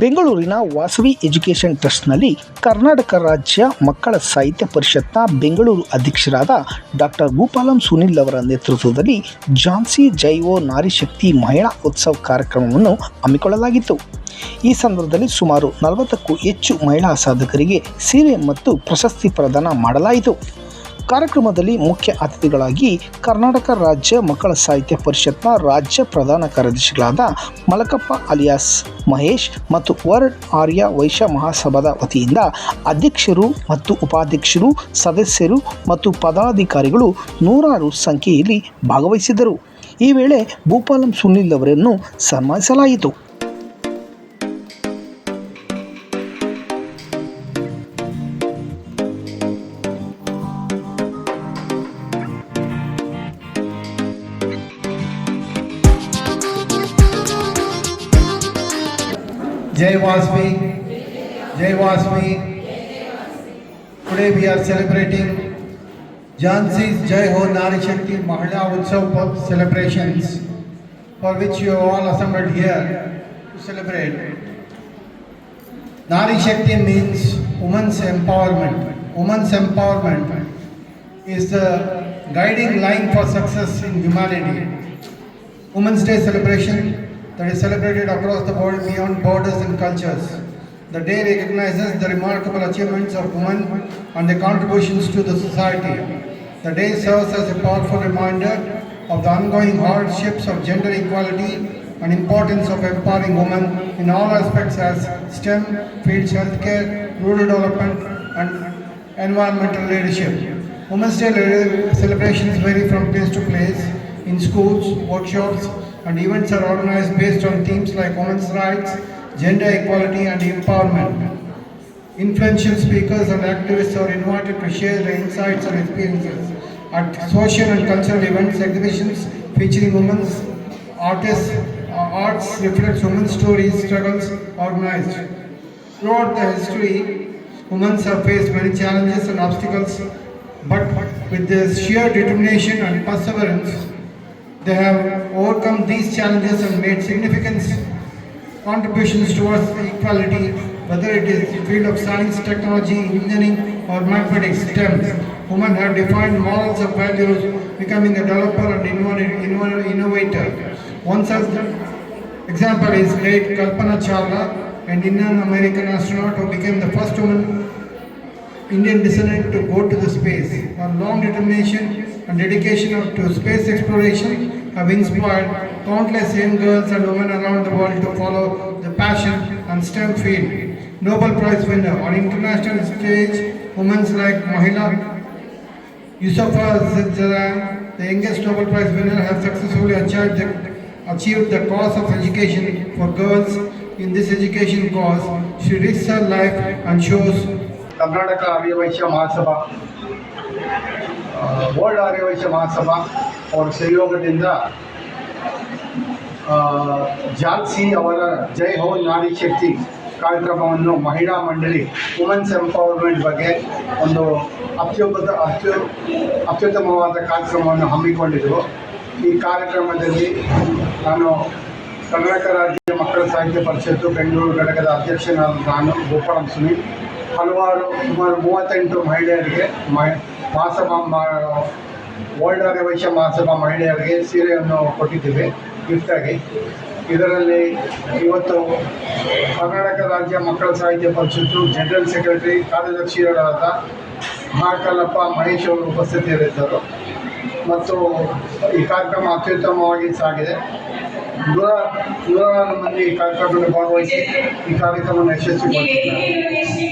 ಬೆಂಗಳೂರಿನ ವಾಸವಿ ಎಜುಕೇಷನ್ ಟ್ರಸ್ಟ್ನಲ್ಲಿ ಕರ್ನಾಟಕ ರಾಜ್ಯ ಮಕ್ಕಳ ಸಾಹಿತ್ಯ ಪರಿಷತ್ನ ಬೆಂಗಳೂರು ಅಧ್ಯಕ್ಷರಾದ ಡಾಕ್ಟರ್ ಭೂಪಾಲಂ ಸುನಿಲ್ ಅವರ ನೇತೃತ್ವದಲ್ಲಿ ಝಾನ್ಸಿ ಜೈ-ಓ ನಾರಿಶಕ್ತಿ ಮಹಿಳಾ ಉತ್ಸವ ಕಾರ್ಯಕ್ರಮವನ್ನು ಹಮ್ಮಿಕೊಳ್ಳಲಾಗಿತ್ತು. ಈ ಸಂದರ್ಭದಲ್ಲಿ ಸುಮಾರು 40ಕ್ಕೂ ಹೆಚ್ಚು ಮಹಿಳಾ ಸಾಧಕರಿಗೆ ಸೀರೆ ಮತ್ತು ಪ್ರಶಸ್ತಿ ಪ್ರದಾನ ಮಾಡಲಾಯಿತು. ಕಾರ್ಯಕ್ರಮದಲ್ಲಿ ಮುಖ್ಯ ಅತಿಥಿಗಳಾಗಿ ಕರ್ನಾಟಕ ರಾಜ್ಯ ಮಕ್ಕಳ ಸಾಹಿತ್ಯ ಪರಿಷತ್ನ ರಾಜ್ಯ ಪ್ರಧಾನ ಕಾರ್ಯದರ್ಶಿಗಳಾದ ಮಲಕಪ್ಪ ಅಲಿಯಾಸ್ ಮಹೇಶ್ ಮತ್ತು ವರ್ಲ್ಡ್ ಆರ್ಯ ವೈಶ್ಯ ಮಹಾಸಭಾದ ವತಿಯಿಂದ ಅಧ್ಯಕ್ಷರು ಮತ್ತು ಉಪಾಧ್ಯಕ್ಷರು, ಸದಸ್ಯರು ಮತ್ತು ಪದಾಧಿಕಾರಿಗಳು ನೂರಾರು ಸಂಖ್ಯೆಯಲ್ಲಿ ಭಾಗವಹಿಸಿದ್ದರು. ಈ ವೇಳೆ ಭೂಪಾಲಂ ಸುನಿಲ್ ಅವರನ್ನು ಸನ್ಮಾನಿಸಲಾಯಿತು. Jai Vasvi, Jai Vasvi. Today we are celebrating Jhansi's Jai-Ho Nari Shakti Mahila Utsav celebrations, for which you all assembled here to celebrate. Nari Shakti means women's empowerment. Women's empowerment is the guiding line for success in humanity. Women's Day celebration that is celebrated across the world beyond borders and cultures. The day recognizes the remarkable achievements of women and their contributions to the society. The day serves as a powerful reminder of the ongoing hardships of gender equality and importance of empowering women in all aspects as STEM, fields, healthcare, rural development and environmental leadership. Women's Day celebrations vary from place to place. In schools, workshops and events are organized based on themes like women's rights, gender equality and empowerment. Influential speakers and activists are invited to share their insights and experiences at social and cultural events. Exhibitions featuring women's arts reflects women's stories, struggles organized. Throughout the history, women have faced many challenges and obstacles, but with their sheer determination and perseverance, they have overcome these challenges and made significant contributions towards equality, whether it is the field of science, technology, engineering or mathematics, STEM. Women have defined models of values, becoming a developer and innovator. One such example is late Kalpana Chawla, an Indian American astronaut who became the first woman Indian descendant to go to the space. Her long determination and dedication to space exploration have inspired countless young girls and women around the world to follow the passion and STEM field. Nobel Prize winner on international stage, women like Mahila Yousafzai, the youngest Nobel Prize winner, have successfully achieved the cause of education for girls. In this education cause, she risks her life and shows Karnataka Arya Vysya Mahasabha, world आर्य वैश्य महासभा और सहयोगದಿಂದ ಝಾನ್ಸಿ ಅವರ ಜೈ ಹೋ ನಾರಿ ಶಕ್ತಿ ಕಾರ್ಯಕ್ರಮವನ್ನು ಮಹಿಳಾ ಮಂಡಳಿ women's empowerment ಬಗ್ಗೆ ಒಂದು ಅತ್ಯುತ್ತಮವಾದ ಕಾರ್ಯಕ್ರಮವನ್ನು ಹಮ್ಮಿಕೊಂಡಿದ್ದರು. ಈ ಕಾರ್ಯಕ್ರಮದಲ್ಲಿ ನಾನು ಕರ್ನಾಟಕ ರಾಜ್ಯ ಮಕ್ಕಳ ಸಾಹಿತ್ಯ ಪರಿಷತ್ತು ಬೆಂಗಳೂರು ಘಟಕದ ಅಧ್ಯಕ್ಷನಾದ ನಾನು ಭೂಪಾಲಂ ಸುನಿಲ್ ಸುಮಾರು 38 ಮಹಿಳೆಯರಿಗೆ ಮಹಾಸಭಾ ವರ್ಲ್ಡ್ ಆರ್ಯ ವೈಶ್ಯ ಮಹಾಸಭಾ ಮಹಿಳೆಯರಿಗೆ ಸೀರೆಯನ್ನು ಕೊಟ್ಟಿದ್ದೇವೆ ಗಿಫ್ಟಾಗಿ. ಇದರಲ್ಲಿ ಇವತ್ತು ಕರ್ನಾಟಕ ರಾಜ್ಯ ಮಕ್ಕಳ ಸಾಹಿತ್ಯ ಪರಿಷತ್ತು ಜನರಲ್ ಸೆಕ್ರೆಟರಿ ಕಾರ್ಯದರ್ಶಿಗಳಾದ ಮಹಾಕಲ್ಲಪ್ಪ ಮಹೇಶ್ ಅವರು ಉಪಸ್ಥಿತಿಯಲ್ಲಿದ್ದರು ಮತ್ತು ಈ ಕಾರ್ಯಕ್ರಮ ಅತ್ಯುತ್ತಮವಾಗಿ ಸಾಗಿದೆ. ನೂರಾರು ಮಂದಿ ಈ ಕಾರ್ಯಕ್ರಮದಲ್ಲಿ ಭಾಗವಹಿಸಿ ಈ ಕಾರ್ಯಕ್ರಮವನ್ನು ಯಶಸ್ವಿಗೊಳಿಸಿದ್ದಾರೆ.